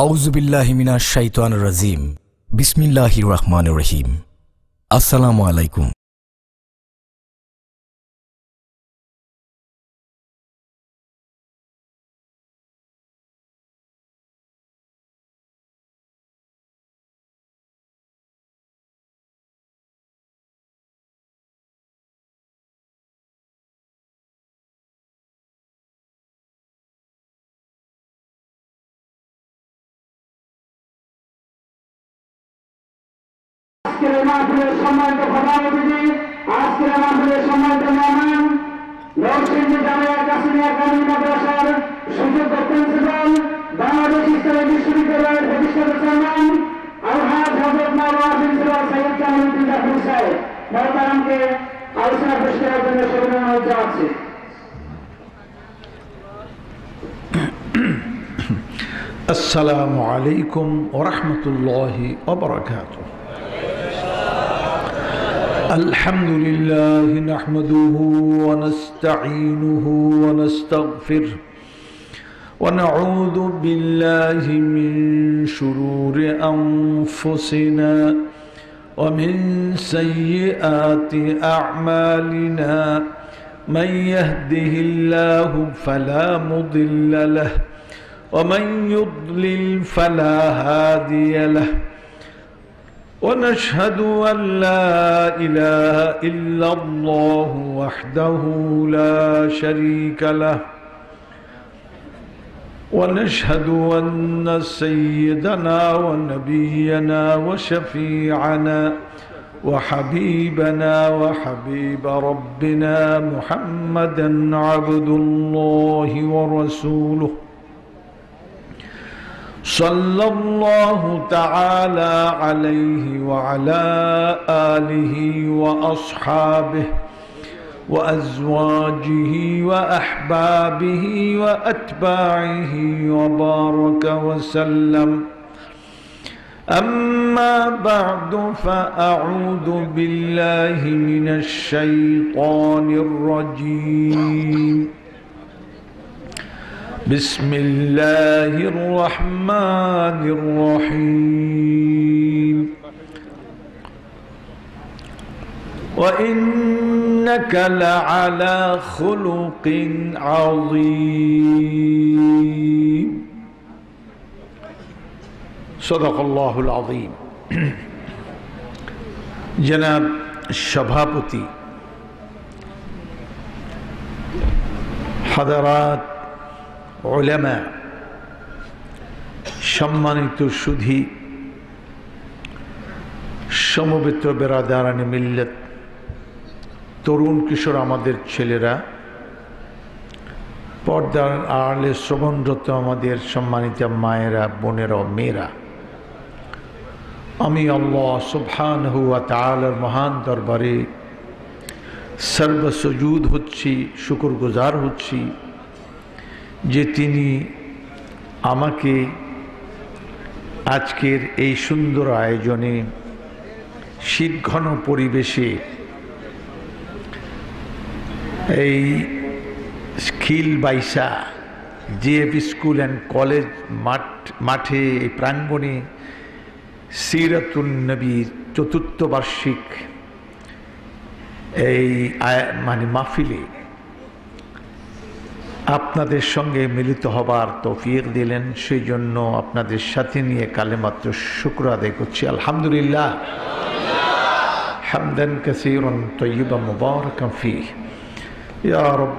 আউযু বিল্লাহি মিনাশ শাইতানির রাজিম। বিসমিল্লাহির রহমানির রহিম। আসসালামু আলাইকুম। আজকের মাহফিলের সম্মানিত সভাপতি, আজকের মাহফিলের সম্মানিত মেহমান, নরসিংদী জামিয়া কাসিমিয়া কামিল মাদ্রাসার সুযোগ্য প্রিন্সিপাল, বাংলাদেশ ইসলামী বিশ্ববিদ্যালয়ের প্রতিষ্ঠাতা চেয়ারম্যান আলহাজ হযরত মাওলানা প্রিন্সিপাল সৈয়দ কামালউদ্দিন জাফর সাহেব মহতারামকে আলোচনা পেশ করার জন্য সবিনয় অনুরোধ জানাচ্ছি। আসসালামু আলাইকুম ওয়া রাহমাতুল্লাহি ওয়া বারাকাতুহু। আলহামদুলিল্লাহি নাহমাদুহু ওয়া নাস্তাঈনুহু ওয়া নাস্তাগফিরুহু ওয়া নাউযু বিল্লাহি মিন শুরুরি আনফুসিনা ওয়া মিন সাইয়্যাতি আ'মালিনা মান ইয়াহদিহিল্লাহু ফালা মুদিল্লা লাহু ومن يضلل فلا هادي له ونشهد أن لا إله إلا الله وحده لا شريك له ونشهد أن سيدنا ونبينا وشفيعنا وحبيبنا وحبيب ربنا محمدا عبد الله ورسوله صلى الله تعالى عليه وعلى آله وأصحابه وأزواجه وأحبابه وأتباعه وبارك وسلم. أما بعد فأعوذ بالله من الشيطان الرجيم. بسم الله الرحمن الرحيم. وإنك لعلى خلق عظيم. صدق الله العظيم. جناب الشبابتي حضرات উলামা, সম্মানিত সুধী, সমবেত বেরাদারানে মিল্লাত, তরুণ কিশোর আমাদের ছেলেরা, পর্দার আড়ালে শ্রবণরত আমাদের সম্মানিত মায়েরা, বোনেরা, মেয়েরা, আমি আল্লাহ সুবহানাহু ওয়া তাআলার মহান দরবারে সর্বসুজুদ হচ্ছি, শুকরগুজার হচ্ছি যে তিনি আমাকে আজকের এই সুন্দর আয়োজনে, শীতঘন পরিবেশে, এই খিল বাইসা জিএফ স্কুল অ্যান্ড কলেজ মাঠে, এই প্রাঙ্গণে সিরাতুন নবীর চতুর্থ বার্ষিক এই মাহফিলে আপনাদের সঙ্গে মিলিত হবার তৌফিক দিলেন। সেই জন্য আপনাদের সাথে নিয়ে কালেমাত্র শুকর আদায় করছি। আলহামদুলিল্লাহ, হামদান কাসীরান তাইয়িবান মুবারাকান ফীহি। ইয়া রব,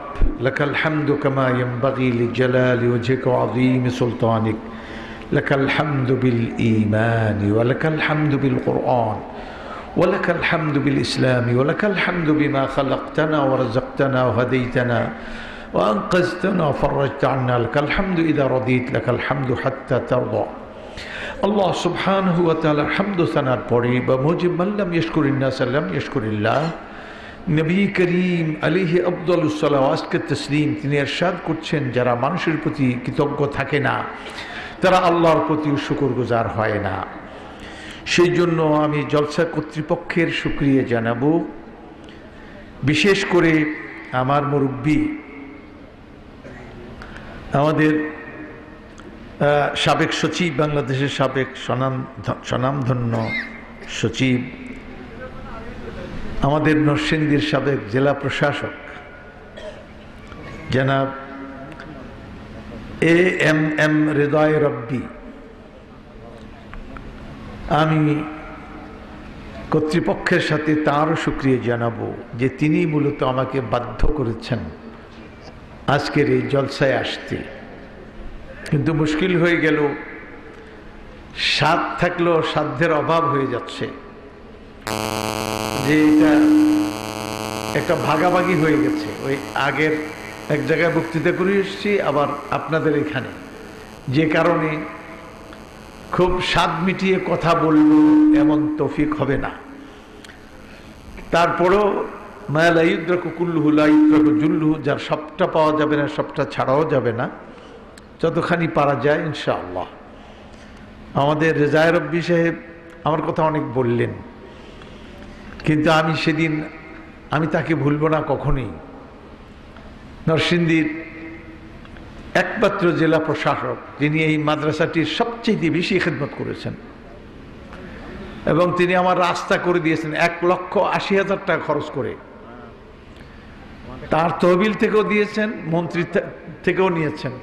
লাকাল হামদু কামা ইয়ানবাগি লিজালালি ওয়াজহিকা ওয়া আযীমি সুলতানিক। লাকাল হামদু বিল ঈমানি ওয়া লাকাল হামদু বিল কুরআন ওয়া লাকাল হামদু বিল ইসলামি ওয়া লাকাল হামদু বিমা খালাকতানা ওয়া রাযাকতানা ওয়া হাদাইতানা وأنقذتنا وفرجت عنا. لك الحمد إذا رضيت، لك الحمد حتى ترضى. الله سبحانه وتعالى الحمد ثناء পড়ে بموجب من لم يشكر الناس لم يشكر الله। নবী করিম আলাইহি আফদালুস সালাওয়াত ওয়া তাসলিম তিনি ইরশাদ করছেন, যারা মানুষের প্রতি কৃতজ্ঞ থাকে না তারা আল্লাহর প্রতি শুকরগুজার হয় না। সেই জন্য আমি জলসা কর্তৃপক্ষের শুকরিয়া জানাবো, বিশেষ করে আমার মুরব্বী, আমাদের সাবেক সচিব, বাংলাদেশের সাবেক স্বনামধন্য সচিব, আমাদের নরসিংদীর সাবেক জেলা প্রশাসক জনাব এম হৃদয় রব্বি, আমি কর্তৃপক্ষের সাথে তাঁরও শুকরিয়া জানাবো যে তিনি মূলত আমাকে বাধ্য করেছেন আজকের এই জলসায় আসতে। কিন্তু মুশকিল হয়ে গেল, সাধ থাকলেও সাধ্যের অভাব হয়ে যাচ্ছে, যে এটা একটা ভাগাভাগি হয়ে গেছে। ওই আগের এক জায়গায় বক্তৃতা করে এসেছি, আবার আপনাদের এখানে, যে কারণে খুব স্বাদ মিটিয়ে কথা বলবো এমন তৌফিক হবে না। তারপরেও মায়ালাইদ্রাকু কুল্লুহু লাইদ্রাকু জুল্লুহু, যার সবটা পাওয়া যাবে না সবটা ছাড়াও যাবে না, যতখানি পারা যায় ইনশাআল্লাহ। আমাদের রেজায় রব্বি সাহেব আমার কথা অনেক বললেন, কিন্তু আমি সেদিন আমি তাকে ভুলব না কখনোই। নরসিংদীর একমাত্র জেলা প্রশাসক যিনি এই মাদ্রাসাটির সবচেয়ে বেশি খেদমত করেছেন, এবং তিনি আমার রাস্তা করে দিয়েছেন 1,80,000 টাকা খরচ করে। তার তহবিল থেকেও দিয়েছেন, মন্ত্রী থেকেও নিয়েছেন।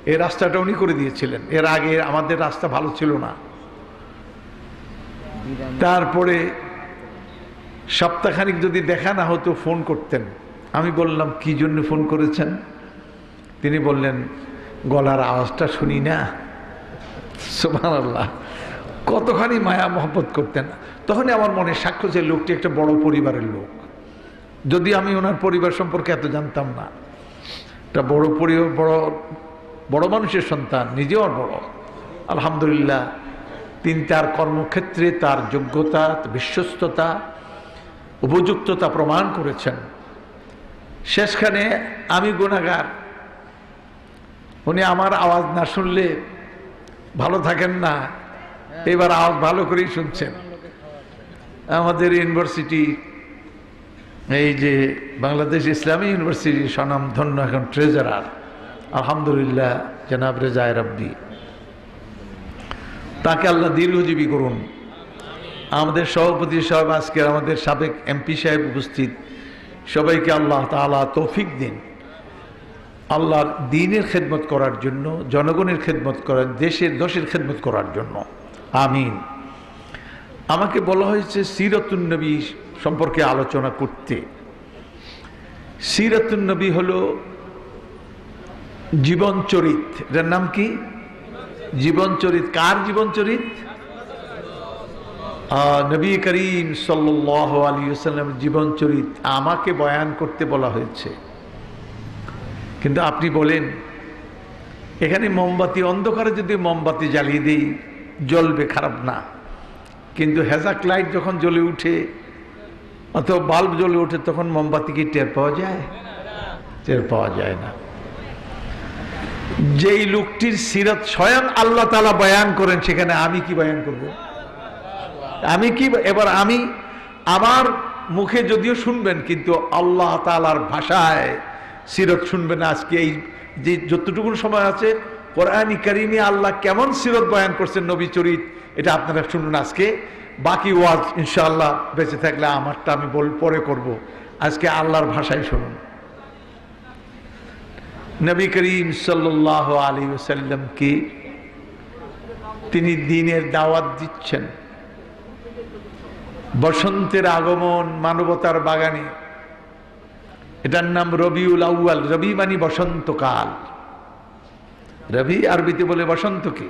এই রাস্তাটা উনি করে দিয়েছিলেন। এর আগে আমাদের রাস্তা ভালো ছিল না। তারপরে সপ্তাহখানিক যদি দেখা না হতো ফোন করতেন। আমি বললাম কি জন্য ফোন করেছেন? তিনি বললেন গলার আওয়াজটা শুনি না। সুবহানাল্লাহ, কতখানি মায়া মহব্বত করতেন। তখনই আমার মনে সাক্ষ্য যে লোকটি একটা বড় পরিবারের লোক, যদি আমি ওনার পরিবার সম্পর্কে এত জানতাম না। একটা বড় পরিবার, বড় মানুষের সন্তান, নিজেও বড়। আলহামদুলিল্লাহ, তিনি তার কর্মক্ষেত্রে তার যোগ্যতা, বিশ্বস্ততা, উপযুক্ততা প্রমাণ করেছেন। শেষখানে আমি গুনাহগার, উনি আমার আওয়াজ না শুনলে ভালো থাকেন না, এবার আওয়াজ ভালো করেই শুনছেন। আমাদের ইউনিভার্সিটি, এই যে বাংলাদেশ ইসলামী ইউনিভার্সিটির স্বনামধন্য এখন ট্রেজারার আলহামদুলিল্লাহ জনাব রেজায় রব্বি, তাকে আল্লাহ দীর্ঘজীবী করুন। আমাদের সভাপতি সাহেব, আজকে আমাদের সাবেক এমপি সাহেব উপস্থিত, সবাইকে আল্লাহ তাআলা তৌফিক দিন আল্লাহর দ্বীনের খেদমত করার জন্য, জনগণের খেদমত করার, দেশের খেদমত করার জন্য, আমিন। আমাকে বলা হয়েছে সিরাতুন নবী সম্পর্কে আলোচনা করতে। সিরাতুন নবী হলো জীবন চরিত। এটার নাম কি? জীবন চরিত। কার জীবন চরিত? নবী করিম সাল্লাল্লাহু আলাইহি ওয়াসাল্লাম জীবন চরিত আমাকে বয়ান করতে বলা হয়েছে। কিন্তু আপনি বলেন, এখানে মোমবাতি, অন্ধকারে যদি মোমবাতি জ্বালিয়ে দিই জ্বলবে, খারাপ না। কিন্তু হেজাক লাইট যখন জ্বলে উঠে অথবা বাল্ব জ্বলে ওঠে, তখন মোমবাতি কি টের পাওয়া যায়? টের পাওয়া যায় না। যেই লোকটির সিরাত স্বয়ং আল্লাহ তাআলা বয়ান করেন, সেখানে আমি কি বয়ান করব? আমি কি এবার আমি আমার মুখে যদিও শুনবেন, কিন্তু আল্লাহ তাআলার ভাষায় সিরত শুনবেন। আজকে এই যে যতটুকু সময় আছে, কোরআন কারীমে আল্লাহ কেমন সিরত বয়ান করছেন, নবী চরিত, এটা আপনারা শুনুন আজকে। বাকি ওয়াজ ইনশাআল্লাহ বেঁচে থাকলে আমারটা আমি পরে করব। আজকে আল্লাহর ভাষায় শুনুন। নবী করিম সাল্লাল্লাহু আলাইহি ওয়াসাল্লামকে তিনি দ্বীনের দাওয়াত দিচ্ছেন। বসন্তের আগমন মানবতার বাগানে, এটার নাম রবিউল আউয়াল। রবি মানে বসন্তকাল। রবি আরবিতে বলে বসন্তকে,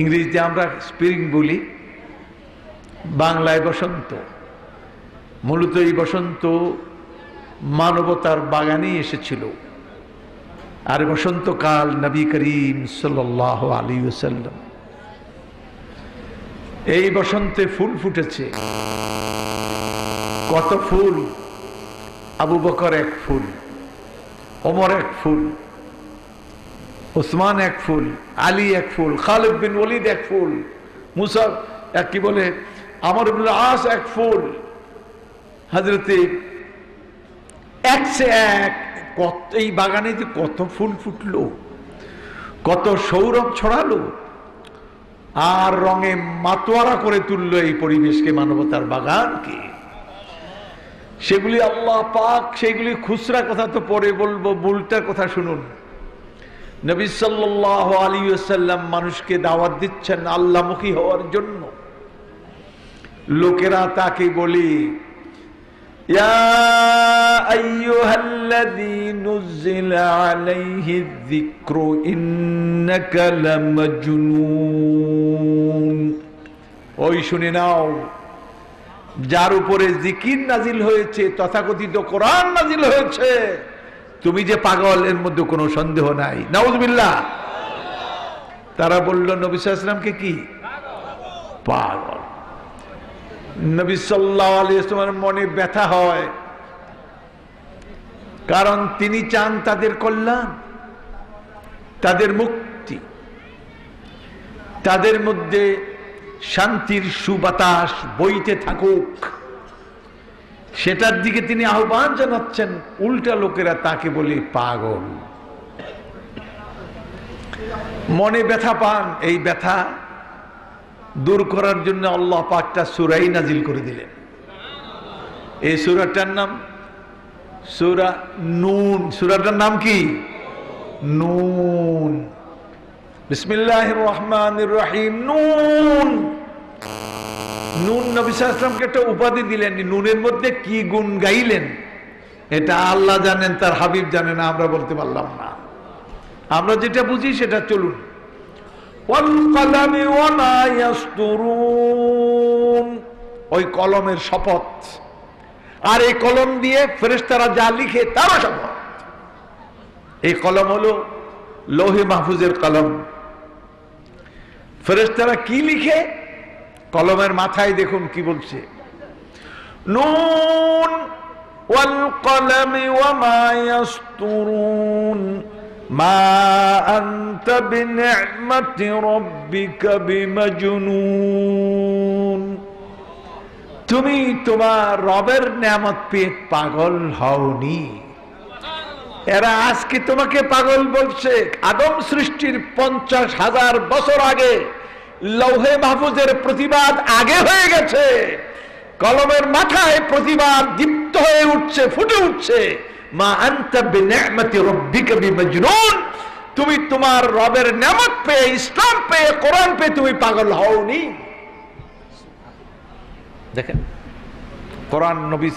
ইংরেজিতে আমরা স্প্রিং বলি, বাংলায় বসন্ত। মূলত এই বসন্ত মানবতার বাগানেই এসেছিল। আর বসন্তকাল নবী করিম সাল্লাল্লাহু আলাইহি ওয়াসাল্লাম, এই বসন্তে ফুল ফুটেছে। কত ফুল! আবু বকর এক ফুল, ওমর এক ফুল, উসমান এক ফুল, আলী এক ফুল, খালিদ বিন ওয়ালিদ এক ফুল, মুসা এক কি বলে আমর ইবনে আস এক ফুল, হযরতে এক সে এক। কত এই বাগানে যে কত ফুল ফুটলো! কত সৌরভ ছড়ালো আর রঙে মাতোয়ারা করে তুললো এই পরিবেশকে, মানবতার বাগানকে। সেগুলি আল্লাহ পাক, সেগুলি খুচরা কথা তো পরে বলবো, মূলটা কথা শুনুন। নবী সাল্লাল্লাহু আলাইহি ওয়াসাল্লাম মানুষকে দাওয়াত দিচ্ছেন আল্লাহমুখী হওয়ার জন্য। লোকেরা তাকে বলে, ইয়া আইয়ুহাল্লাযী নুযিলা আলাইহিয যিকরু ইন্নাকা লামাজনুন। ওই শুনে নাও, যার উপরে জিকির নাজিল হয়েছে, তথাকথিত কোরআন নাজিল হয়েছে, তুমি যে পাগল, এর মধ্যে কোনো সন্দেহ নাই। নাউযুবিল্লাহ। তারা বলল নবী সাল্লাল্লাহু আলাইহি ওয়াসাল্লামকে কি পাগল। নবী সাল্লাল্লাহু আলাইহি ওয়াসাল্লামের মনে ব্যথা হয়, কারণ তিনি চান তাদের কল্যাণ, তাদের মুক্তি, তাদের মধ্যে শান্তির সুবাতাস বইতে থাকুক, সেটার দিকে তিনি আহ্বান জানাচ্ছেন। উল্টা লোকেরা তাকে বলে পাগল। মনে ব্যথা পান, এই ব্যথা দূর করার জন্য আল্লাহ পাক একটা সূরা নাজিল করে দিলেন। এই সূরাটার নাম সূরা নূন। সূরাটার নাম কি? নূন। বিসমিল্লাহির রহমানির রহিম। নূন। নূন নবী সাল্লাল্লাহু আলাইহি ওয়াসাল্লামকে একটা উপাধি দিলেন। নূনের মধ্যে কি গুণ গাইলেন এটা আল্লাহ জানেন, তার হাবিব জানেন, আমরা বলতে পারলাম না। আমরা যেটা বুঝি সেটা চলুন। ওয়াল কলামি ওয়া মা ইয়াসতুরুন। ওই কলমের শপথ, আর এই কলম দিয়ে ফেরেশতারা যা লিখে তারও শপথ। এই কলম হলো লৌহে মাহফুজের কলম। ফেরেশতারা কি লিখে? কলমের মাথায় দেখুন কি বলছে, নুন ওয়াল কলামি ওয়া মা ইয়াসতুরুন মা আনতা বিনি'মাতি রাব্বিকা বিমাজনুন। তুমি তোমার রবের নেয়ামত পেয়ে পাগল হওনি। এরা আজকে তোমাকে পাগল বলছে। আদম সৃষ্টির 50,000 বছর আগে লৌহে মাহফুজের প্রতিবাদ আগে হয়ে গেছে। কলমের মাথায় প্রতিবাদ দীপ্ত হয়ে উঠছে, ফুটে উঠছে। মা আনতা বিনি'মাতি রাব্বিকা বিমাজনুন। তুমি তোমার রবের নেয়ামত পেয়ে, ইসলাম পেয়ে, কোরআন পেয়ে তুমি পাগল হওনি। দেখেন, কোরআন নবী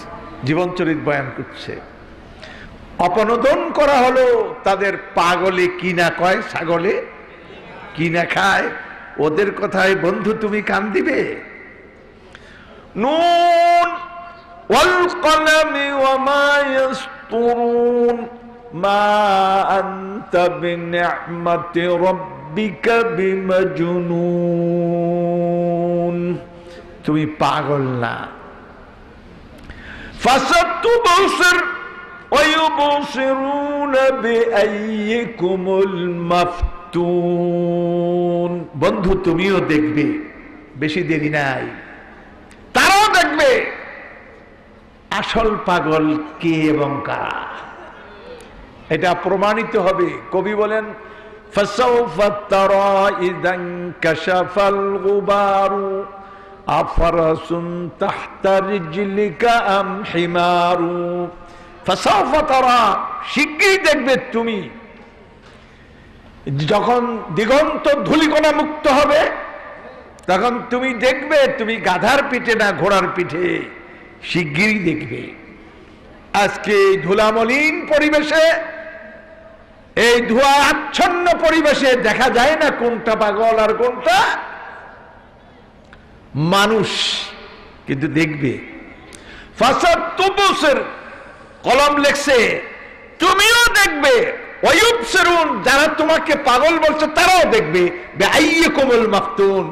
জীবন চরিত বয়ান করছে। অপনোদন করা হলো তাদের। পাগলে কি না কয়, ছাগলে কি না খায়, ওদের কথায় বন্ধু তুমি কান দিবে? নুন ওয়াল কলামি ওয়া মা ইয়াসতুরুন মা আনতা বিনি'মাতি রাব্বিকা বিমাজনুন। তুমি পাগল না। ফাসাতুবসির ওয়া ইউবসিরুনা বিআইয়িকুমুল মাফতুন। বন্ধু তুমিও দেখবে, বেশি দেরি নাই, তারাও দেখবে আসল পাগল কে এবং কারা। এটা প্রমাণিত হবে। কবি বলেন, ফাসাউফা তারা ইযান কাশাফাল গুবারু আফরাসুন তাহতা রিজলিকা আম হিমারু। ফাসাউফা তারা, শিগগিরই দেখবে তুমি। যখন দিগন্ত ধূলিকণা মুক্ত হবে তখন তুমি দেখবে তুমি গাধার পিঠে না ঘোড়ার পিঠে, শিগগিরই দেখবে। আজকে এই ধুলামলিন পরিবেশে, এই ধোঁয়া আচ্ছন্ন পরিবেশে দেখা যায় না কোনটা পাগল আর কোনটা মানুষ, কিন্তু দেখবে। ফাসাতুবসির, কলম লেখছে, তুমিও দেখবে। ওয়ায়ুবসিরুন, যারা তোমাকে পাগল বলছে তারাও দেখবে। বিআইয়িকুমুল মাফতুন,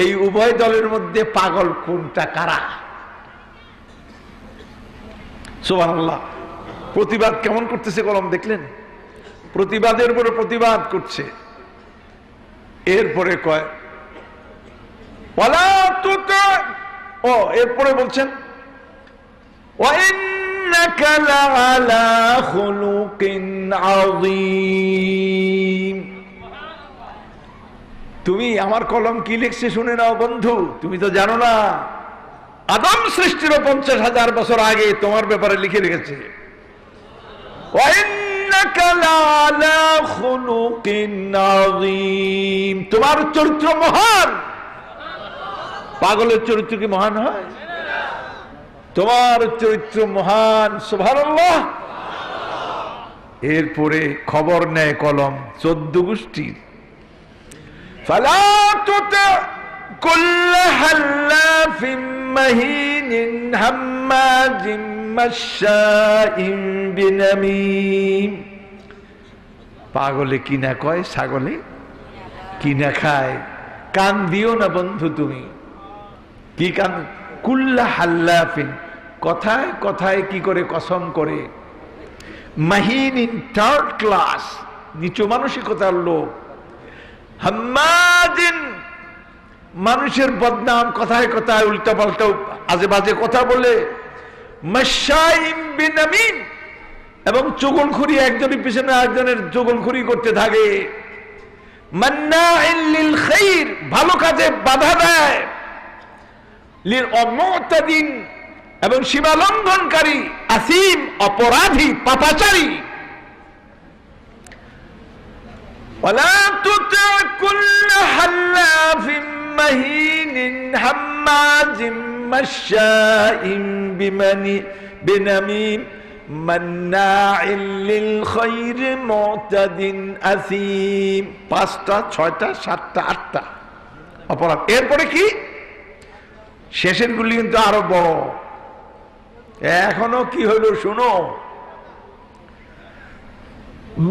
এই উভয় দলের মধ্যে পাগল কোনটা, কারা। সুবহানাল্লাহ। প্রতিবাদ কেমন করতেছে কলম, দেখলেন? প্রতিবাদের উপরে প্রতিবাদ করছে। এরপরে কয় ওয়ালা তুতি, ও এরপরে বলছেন ওয়া ইন্নাকা লাআলা খুলুকিন আযীম। তুমি আমার কলম কি লিখছে শুনে নাও বন্ধু, তুমি তো জানো না আদম সৃষ্টির 50,000 বছর আগে তোমার ব্যাপারে লিখে রেখেছে। তোমার চরিত্র মহান। পাগলের চরিত্র কি মহান হয়? তোমার চরিত্র মহান, সুবহানাল্লাহ। এরপরে খবর নেয় কলম 14 গোষ্ঠীর। ফালা তুতি কুল্লা হাল্লাফিন মাহিনিন হাম্মাজিন মাশশাইন বিনামিম। পাগলে কিনা কয়, ছাগলে কিনা খায়। কান দিও না বন্ধু তুমি। কি কান? কুল্লা হাল্লাফিন, কথায় কথায় কি করে কসম করে। মাহিনিন, থার্ড ক্লাস, নিচু মানসিকতার লোক। হাম্মাদিন, মানুষের বদনাম, কথায় কথায় উল্টা পাল্টা আজে বাজে কথা বলে। মাশশাইন বিনামিম, এবং চুগলখুরি, একজনের পিছনে একজনের চুগলখুরি করতে থাকে। মান্নাইন লিল খাইর, ভালো কাজে বাধা দেয়। লিল মুতাদিন, এবং সীমা লঙ্ঘনকারী। আসিম, অপরাধী, পাপাচারী। ওয়ালা তুতি কুল্লা হাল্লাফিন মাহিনিন হাম্মাজিন মাশশাইন বিনামিম মান্নাইন লিল খাইর মুতাদিন আসিম। 5টা 6টা 7টা 8টা অপরাধ। এরপরে কি? শেষের গুলি কিন্তু আরো বড়। এখনো কি হইল শুনো।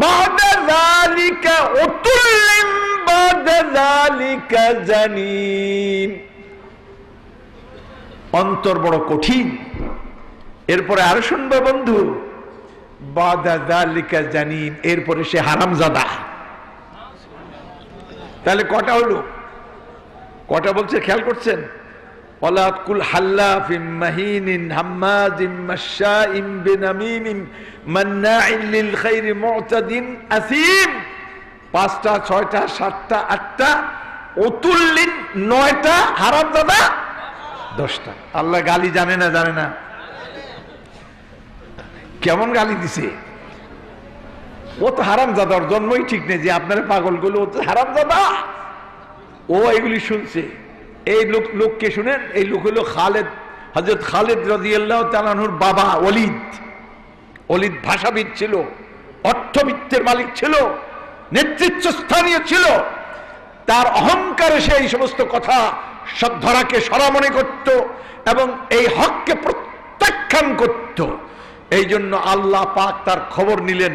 বাদা যালিকা উতুল্লিম বাদা যালিকা জানিম। অন্তর বড় কঠিন। এরপরে আরো শুনবে বন্ধু, বাদা যালিকা জানিম, এরপরে সে হারামজাদা। তাহলে কটা হলো? কটা বলছে খেয়াল করছেন? ওয়ালা কুল হাল্লাফিন মাহিনিন হাম্মাজিন মাশশাইন বিনামিম মান্নাইন লিল খাইরি মুতাদিন আসিম। 5টা 6টা 7টা 8টা, উতুল্লিন 9টা, হারামজাদা 10টা। আল্লাহ গালি জানে না? জানে না? কেমন গালি দিছে? ও তো হারামজাদার জন্মই ঠিক নেই যে আপনারা পাগলগুলো, ও তো হারামজাদা। ও এগুলি শুনছে। এই লোককে শুনেন, এই লোক হলো খালেদ, হযরত খালেদ রাদিয়াল্লাহু তাআলা আনহুর বাবা ওলীদ। ওলীদ ভাষাবিদ ছিল, অর্থবিত্তের মালিক ছিল, নেতৃত্ব স্থানীয় ছিল। তার অহংকারে সে এই সমস্ত কথা সব ধরাকে সরা মনে করত এবং এই হককে প্রত্যাখ্যান করত। এই জন্য আল্লাহ পাক তার খবর নিলেন।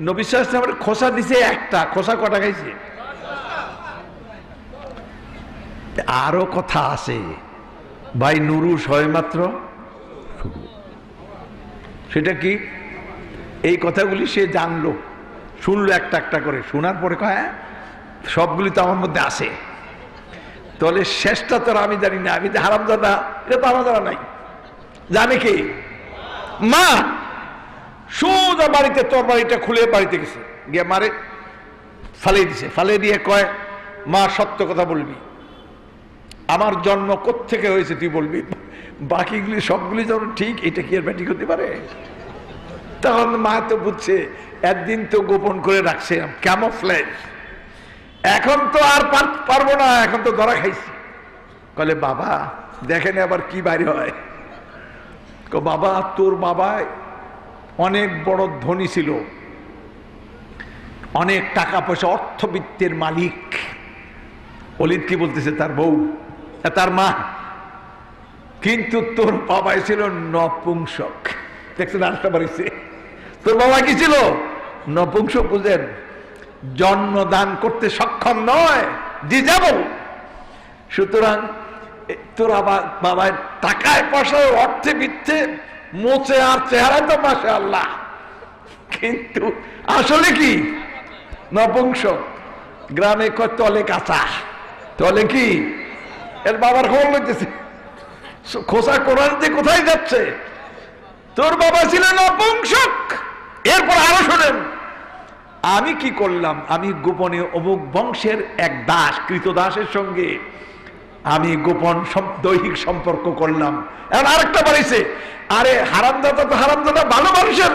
নবী সাল্লাল্লাহু আলাইহি ওয়াসাল্লামের খোসা দিছে একটা। খোসা কটা খাইছে? আরো কথা আছে ভাই। নুরুস হয় মাত্র। সেটা কি? এই কথাগুলি সে জানলো, শুনলো একটা একটা করে। শোনার পরে কয় সবগুলি তো আমার মধ্যে আছে। তাহলে শেষটা তো আমি জানি না। আমি যে হারামজাদা, এটা তো আমার জানা নাই। জানে কি? মা। সোজা বাড়িতে, তোর বাড়িটা খুলে বাড়িতে গেছে, গিয়ে মারে ফালিয়ে দিছে। ফালিয়ে দিয়ে কয়, মা সত্য কথা বলবি, আমার জন্ম কোত্থেকে হয়েছে তুই বলবি, বাকিগুলি সবগুলি যখন ঠিক, এটা কি আর ব্যাটিক হতে পারে? তখন মা তো বুঝছে একদিন তো গোপন করে রাখছে, ক্যামোফ্লেজ। এখন তো আর পারবো না, এখন তো ধরা খাইছি। বলে বাবা দেখেন আবার কি বাইরে হয়। বাবা, তোর বাবা অনেক বড় ধনী ছিল, অনেক টাকা পয়সা, অর্থবিত্তের মালিক। ওলীদ কি বলতেছে? তার বউ, তার মা। কিন্তু তোর বাবা ছিল নপুংসক। দেখছেন আরেকটা বাড়িছে। তোর বাবা কি ছিল? নপুংসক। বুঝেন? জন্মদান করতে সক্ষম নয়, ডিজেবল। সুতরাং তোর বাবা টাকায় পয়সায় অর্থে বিত্তে মোচে, আর চেহারা তো মাশাআল্লাহ, কিন্তু আসলে কি? নপুংসক। গ্রামে কয় তলে কাঁচা। তলে কি? এর বাবার খবর লইতেছে। খোসা কোরআন দিয়ে কোথায় যাচ্ছে? তোর বাবা ছিল নপুংসক। এরপর আরো শোনেন, আমি কি করলাম, আমি গোপনে অমুক বংশের এক দাস, কৃতদাসের সঙ্গে আমি গোপন দৈহিক সম্পর্ক করলাম। এখন আরেকটা বাড়িছে, আরে হারামদাদা তো হারামদাদা ভালো মানুষের,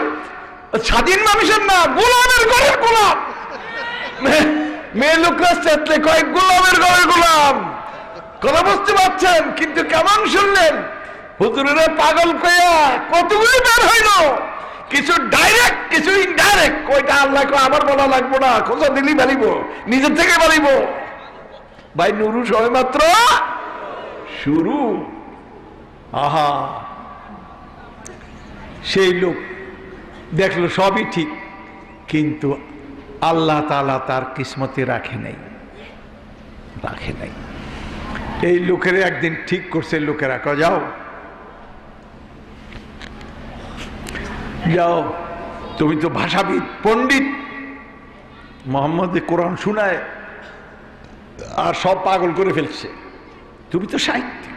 স্বাধীন মানুষের না, গোলামের ঘরের গোলাম। মেয়ে লোকরা চেতলে কয়েক গোলামের ঘরের গোলাম। কথা বুঝতে পারছেন? কিন্তু কেমন শুনলেন? হুজুরের পাগল কইয়া কতগুলি বের হইল, কিছু ডাইরেক্ট কিছু ইনডাইরেক্ট। কয়টা আল্লাহ আবার বলা লাগবো না, খোঁজা দিলি বাড়িব, নিজের থেকে বাড়িব। ভাই নুরু সবে মাত্র শুরু। আহা, সেই লোক দেখলো সবই ঠিক, কিন্তু আল্লাহ তাআলা তার কিসমতে রাখে নাই। এই লোকের একদিন ঠিক করছে, লোকেরা কয় যাও যাও, তুমি তো ভাষাবিদ পণ্ডিত, মোহাম্মদ কোরআন শুনায় আর সব পাগল করে ফেলছে, তুমি তো সাহিত্যিক,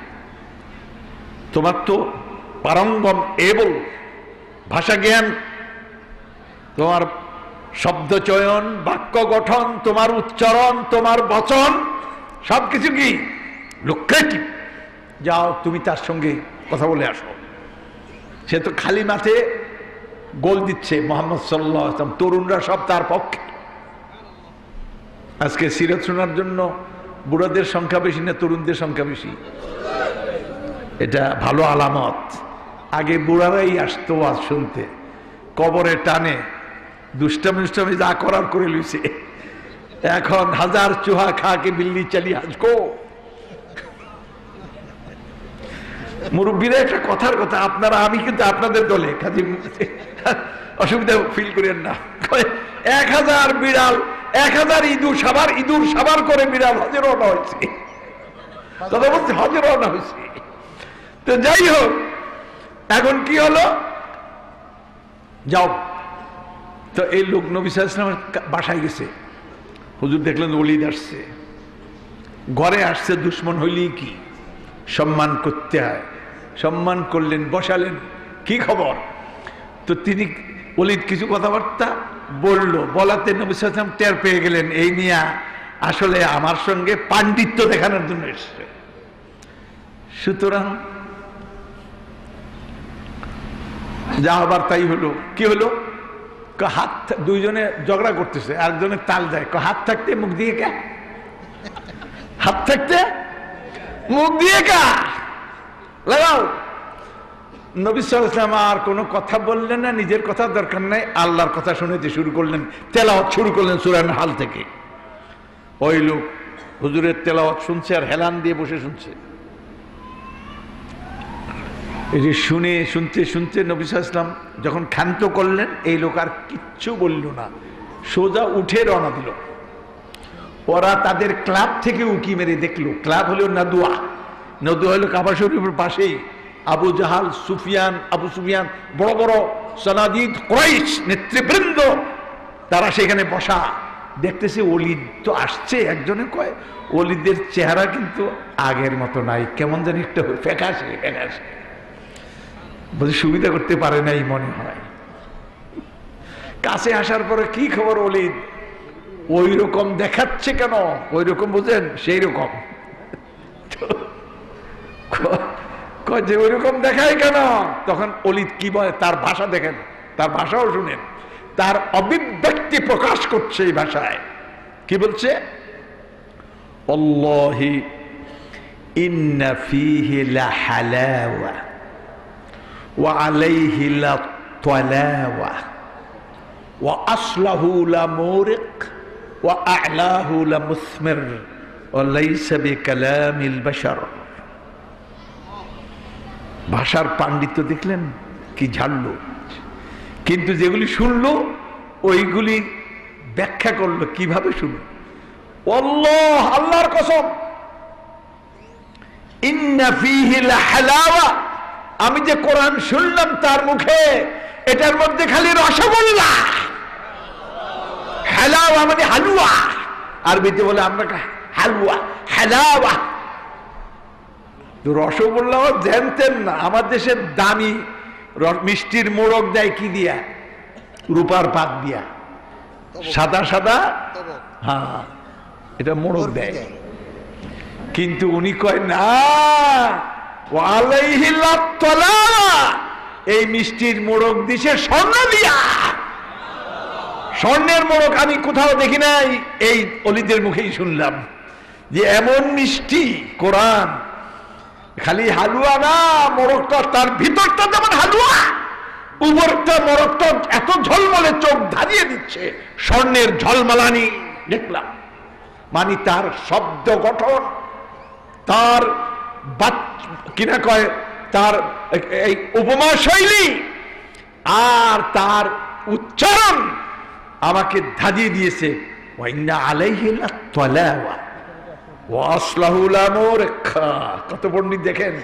তোমার তো পারঙ্গম এবল ভাষা জ্ঞান, তোমার শব্দ চয়ন, বাক্য গঠন, তোমার উচ্চারণ, তোমার বচন সবকিছু কি লক্ষ্যে। যাও তুমি তার সঙ্গে কথা বলে আসো। সে তো খালি মাঠে গোল দিচ্ছে মোহাম্মদ সাল্লাল্লাহু আলাইহি ওয়াসাল্লাম, তরুণরা সব তার পক্ষে। আজকে সিরাত শোনার জন্য বুড়াদের সংখ্যা বেশি না তরুণদের সংখ্যা বেশি? এটা ভালো আলামত। আগে বুড়ারাই আসতো আজ শুনতে, কবরে টানে দুষ্টামি যা করার করে লইছে। এখন হাজার চুহা খাকে বিল্লি চালি হাজকো। মুরব্বীরা একটা কথার কথা, আপনারা, আমি কিন্তু আপনাদের দলে, কাজে অসুবিধা ফিল করেন না। 1000 বিড়াল, 1000 ইঁদুর সাবার করে বিড়াল হজে রওনা হয়েছে। দাদা বলছে হজে রওনা হয়েছে। তো যাই হোক, এখন কি হলো, যাও। তো এই লোক নবী সাল্লাল্লাহু আলাইহি ওয়াসাল্লামের বাসায় গেছে। হুজুর দেখলেন ওলিদ আসছে, ঘরে আসছে, দুশ্মন হইলেই কি সম্মান করতে হয়। সম্মান করলেন, বসালেন, কি খবর? তো তিনি ওলিদ কিছু কথাবার্তা বললো, বলাতে নবী সাল্লাল্লাহু আলাইহি ওয়াসাল্লাম টের পেয়ে গেলেন এই নিয়া আসলে আমার সঙ্গে পাণ্ডিত্য দেখানোর জন্য এসছে। সুতরাং যা হবার তাই হলো। কি হলো? হাত, দুইজনে ঝগড়া করতেছে, আরেকজনের তাল দেয়, হাত থাকতে মুখ দিয়ে কা, হাত থাকতে মুখ দিয়ে কা লাগাও। নবী সাল্লাল্লাহু আলাইহি ওয়াসাল্লাম আর কোনো কথা বললেন না, নিজের কথা দরকার নাই, আল্লাহর কথা শুনেতে শুরু করলেন, তেলাওয়াত শুরু করলেন সূরা নাহাল থেকে। ওই লোক হুজুরের তেলাওয়াত শুনছে আর হেলান দিয়ে বসে শুনছে। এই যে শুনতে শুনতে নবী সাল্লাল্লাহু আলাইহি ওয়াসাল্লাম যখন ক্ষান্ত করলেন, এই লোক আর কিচ্ছু বলল না, সোজা উঠে রওনা দিল। ওরা তাদের ক্লাব থেকে উকি মেরে দেখলো, ক্লাব হলো নাদুয়া, নদুয়া হলো কাবা শরীফের পাশেই। আবু জাহাল, আবু সুফিয়ান, বড় বড় সানাদিদ কুরাইশ নেতৃবৃন্দ তারা সেখানে বসা। দেখতেছে ওলিদ তো আসছে। একজনে কয় ওলিদের চেহারা কিন্তু আগের মতো নাই, কেমন জানি একটা ফ্যাকাশে। বলছে সুবিধা করতে পারে নাই মনে হয়। কাছে আসার পরে কি খবর ওলিদ? ওই রকম দেখাচ্ছে কেন? ওই রকম বুঝেন, সেই রকম। যে ওই রকম দেখায় কেন? তখন ওলিদ কি বলে, তার ভাষা দেখেন, তার ভাষাও শুনেন, তার অভিব্যক্তি প্রকাশ করছে এই ভাষায়। কি বলছে? আল্লাহি ইন্না ফীহি লাহালাওয়া ওয়া আলাইহি লাতালাওয়া ওয়া আসলাহু লামুরিক ওয়া আ'লাহু লামুসমির ওয়া লাইসা বিকালামিল বাশার। ভাষার পাণ্ডিত্য দেখলেন কি ঝাড়লো, কিন্তু যেগুলি শুনলো ওইগুলি ব্যাখ্যা করলো কিভাবে শুনলো। আল্লাহ, আল্লাহর কসম, ইন্না ফীহি লাহালাওয়া, আমি যে কোরআন শুনলাম তার মুখে, এটার মধ্যে খালি রসগোল্লা। হালাওয়া মানে হালুয়া, আরবিতে বলে আমরা হালুয়া, হালাওয়া। রসগোল্লাও জানতেন না। আমার দেশের দামি মিষ্টির মোড়ক দেয় কি দিয়া? রূপার পাত দিয়া। সাদা সাদা, হ্যাঁ এটা মোড়ক দেয়। কিন্তু উনি কয় না, এই মিষ্টির মোড়ক দিছে স্বর্ণ দিয়া। স্বর্ণের মোড়ক আমি কোথাও দেখি নাই, এই অলিদের মুখেই শুনলাম যে এমন মিষ্টি কোরআন। খালি হালুয়া না, মোড়কটা তার ভিতরটা যেমন হালুয়া, উপরটা মোড়কটা এত ঝলমলে চোখ ধারিয়ে দিচ্ছে, স্বর্ণের ঝলমালানি দেখলাম। মানে তার শব্দ গঠন, তার কিনা কয়, তার এই উপমা শৈলী আর তার উচ্চারণ আমাকে ধাঁধিয়ে দিয়েছে। কত পণ্ডিত দেখেন,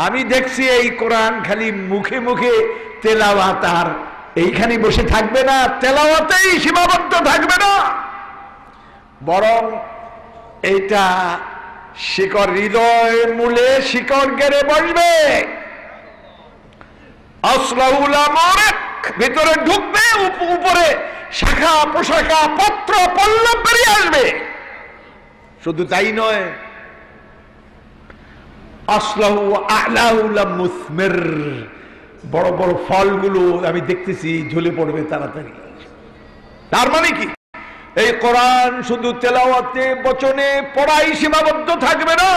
আমি দেখছি এই কোরআন খালি মুখে মুখে তেলাওয়াত, আর এইখানে বসে থাকবে না, তেলাওয়াতেই সীমাবদ্ধ থাকবে না, বরং এইটা শিকড়, হৃদয় মূলে শিকড় গেড়ে বসবে, ভিতরে ঢুকবে, উপরে শাখা প্রশাখা পত্র পল্লব বেরিয়ে আসবে। শুধু তাই নয়, আসলাহু আ'লাহু লামুসমির, বড় বড় ফলগুলো আমি দেখতেছি ঝুলে পড়বে তাড়াতাড়ি। তার মানে কি, এই কোরআন শুধু তেলাওয়াতে বচনে পড়াই সীমাবদ্ধ থাকবে না,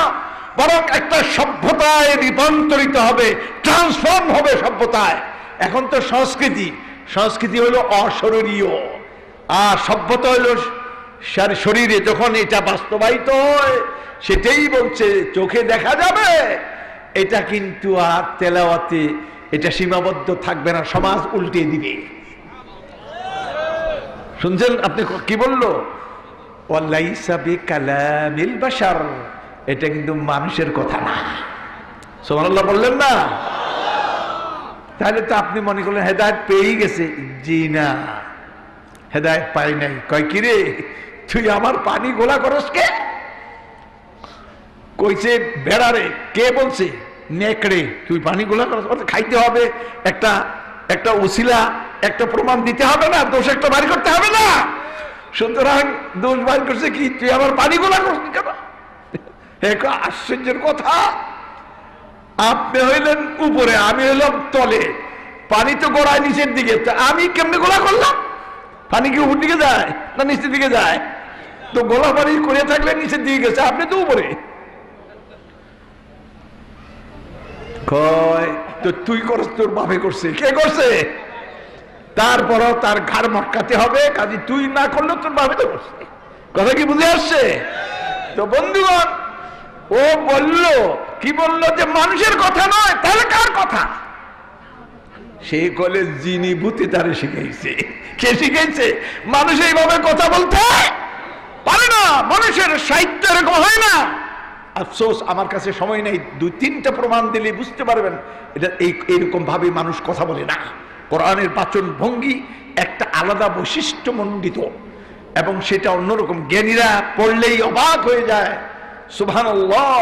বরং একটা সভ্যতায় রূপান্তরিত হবে, ট্রান্সফর্ম হবে সভ্যতায়। এখন তো সংস্কৃতি হলো অশরীরীয়, আর সভ্যতা হলো শরীরে। যখন এটা বাস্তবায়িত হয়, সেটাই বলছে চোখে দেখা যাবে, এটা কিন্তু আর তেলাওয়াতে এটা সীমাবদ্ধ থাকবে না, সমাজ উল্টে দিবে। শুনছেন আপনি কি বললো? ওয়ালাইসা বিকালামিল বাশার, এটা কিন্তু মানুষের কথা না। সুবহানাল্লাহ বললেন না? তাহলে তো আপনি মনে করলেন হেদায়েত পেয়েই গেছে। জি না, হেদায়েত পাই নাই। কয় কি রে, তুই আমার পানি গোলা করস কে? কইছে বেড়ারে। কে বলছে? নেকড়ে। তুই পানি গোলা করস, খাইতে হবে, একটা উসিলা, একটা প্রমাণ দিতে হবে না, দোষ একটা বাড়ি করতে হবে না। সুতরাং দোষ বাড়ি করছে কি, তুই আমার পানি গোলা করস কেন? আশ্চর্যের কথা, আপনি হইলেন উপরে, আমি হইলাম তলে, পানি তো গোড়ায় নিচের দিকে, আমি কেমনে গোলা করলাম? পানি কি উপর দিকে যায় না নিচের দিকে যায়? তো গোলা পানি করে থাকলে নিচের দিকে গেছে, আপনি তো উপরে। কয় তো তুই করস, তোর বাপে করছে। কে করছে? তারপরও তার ঘাড় মটকাতে হবে, কাজে তুই না করলে তোর বাপে তো করছে। কথা কি বুঝে আসছে? তো বন্ধুগণ, ও বললো কি, বললো যে মানুষের কথা নয়, তাহলে কার কথা? সে কলে যিনি ভূতে তারে শিখাইছে। কে শিখাইছে? মানুষ এইভাবে কথা বলতে পারে না, মানুষের সাহিত্য এরকম হয় না। আফসোস, আমার কাছে সময় নেই, 2-3টা প্রমাণ দিলে বুঝতে পারবেন এটা এইরকম ভাবে মানুষ কথা বলে না। কোরআনের বাচন ভঙ্গি একটা আলাদা বৈশিষ্ট্য মণ্ডিত, এবং সেটা অন্যরকম। জ্ঞানীরা পড়লেই অবাক হয়ে যায়। সুবহানাল্লাহ,